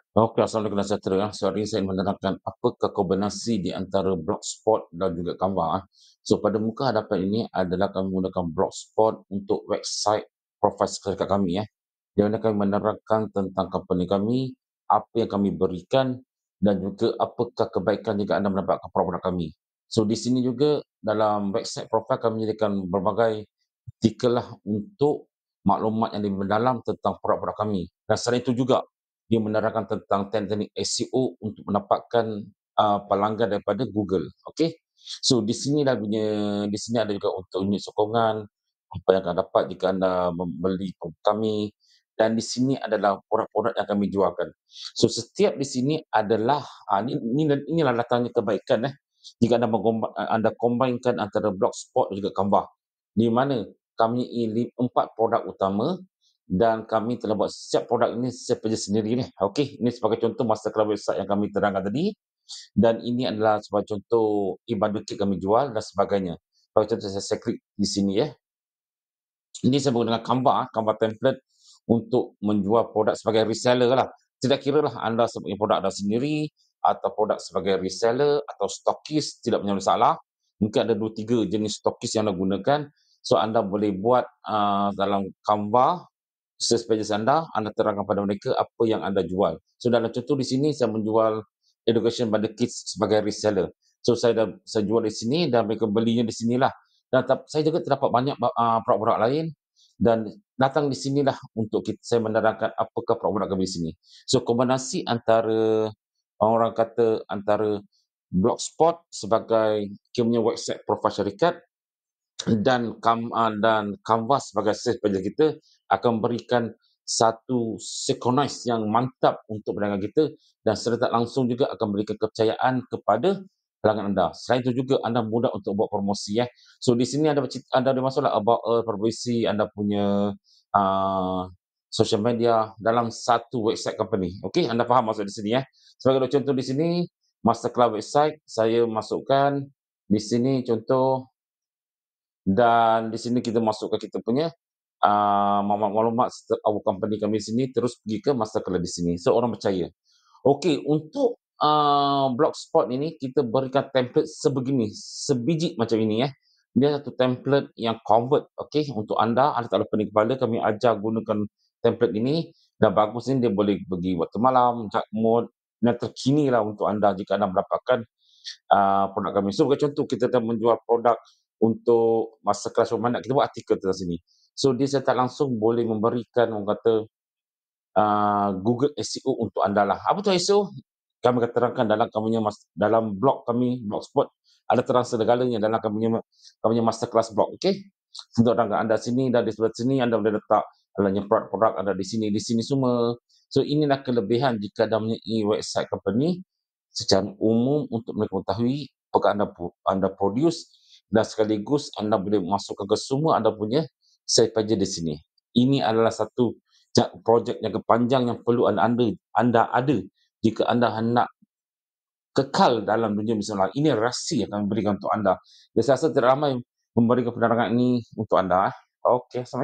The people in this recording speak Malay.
Okey, assalamualaikum dan sejahtera. So, hari ini saya menerangkan apakah kombinasi di antara Blogspot dan juga Canva. So, pada muka hadapan ini adalah kami menggunakan Blogspot untuk website profil syarikat kami, di mana kami menerangkan tentang company kami, apa yang kami berikan dan juga apakah kebaikan jika anda mendapatkan produk kami. So, di sini juga dalam website profil kami menyediakan berbagai artikel lah untuk maklumat yang lebih mendalam tentang produk-produk kami. Dan selain itu juga dia menerangkan tentang teknik SEO untuk mendapatkan pelanggan daripada Google. Okey. So di sini dah punya di sini ada juga untuk unit sokongan, apa yang akan dapat jika anda membeli produk kami, dan di sini adalah produk-produk yang kami jualkan. So setiap di sini adalah inilah datangnya kebaikan jika anda combine-kan antara Blogspot dan juga Canva. Di mana kami ini 4 produk utama dan kami telah buat setiap produk ini saya kerja sendiri ni. Okey, ini sebagai contoh masterclass website yang kami terangkan tadi, dan ini adalah sebagai contoh e-bundle kit kami jual dan sebagainya. Sebagai contoh saya klik di sini. Ini saya menggunakan Canva template untuk menjual produk sebagai reseller lah. Tidak kira lah anda punya produk anda sendiri atau produk sebagai reseller atau stokis, tidak punya masalah. Mungkin ada 2, 3 jenis stokis yang anda gunakan. So anda boleh buat dalam Canva search pages anda terangkan pada mereka apa yang anda jual. So dalam contoh di sini saya menjual education bundle kits sebagai reseller. So saya jual di sini dan mereka belinya di sinilah. Dan saya juga terdapat banyak produk-produk lain dan datang di sinilah untuk saya menerangkan apakah produk kami di sini. So kombinasi antara orang kata antara Blogspot sebagai kita punya website profil syarikat dan Canva sebagai sales page kita akan memberikan satu synchronize yang mantap untuk perdagangan kita dan secara tak langsung juga akan memberikan kepercayaan kepada pelanggan anda. Selain itu juga anda mudah untuk buat promosi. So di sini anda ada masalah about promosi anda punya uh, social media dalam satu website company. Okey, anda faham maksud di sini Sebagai contoh di sini masterclass website saya masukkan di sini contoh, dan di sini kita masukkan kita punya maklumat our company kami di sini, terus pergi ke masterclass di sini. So orang percaya. Okey, untuk Blogspot ini kita berikan template sebegini, sebiji macam ini. Dia satu template yang convert, okey, untuk anda tak ada pening kepala, kami ajar gunakan template ini dan bagus ni dia boleh pergi waktu malam, dark mode, dan terkini lah untuk anda jika anda mendapatkan produk kami. So, sebagai contoh kita dah menjual produk untuk masterclass peminat, kita buat artikel tentang sini. So, dia secara tak langsung boleh memberikan orang kata Google SEO untuk anda lah. Apa tu SEO? Kami akan terangkan dalam dalam blog kami, Blogspot, ada terang segala-galanya dalam kami punya masterclass blog, okey? Untuk anda sini dan di sebelah sini anda boleh letak adanya produk-produk ada di sini semua. So inilah kelebihan jika anda mempunyai website company secara umum untuk mereka mengetahui apakah anda produce dan sekaligus anda boleh masukkan ke semua anda punya sales page di sini. Ini adalah satu projek jangka panjang yang perlu anda ada jika anda hendak kekal dalam dunia bisnes online. Ini rahsia yang kami berikan untuk anda. Dan saya rasa tidak ramai memberikan penerangan ini untuk anda. Okey, Assalamualaikum.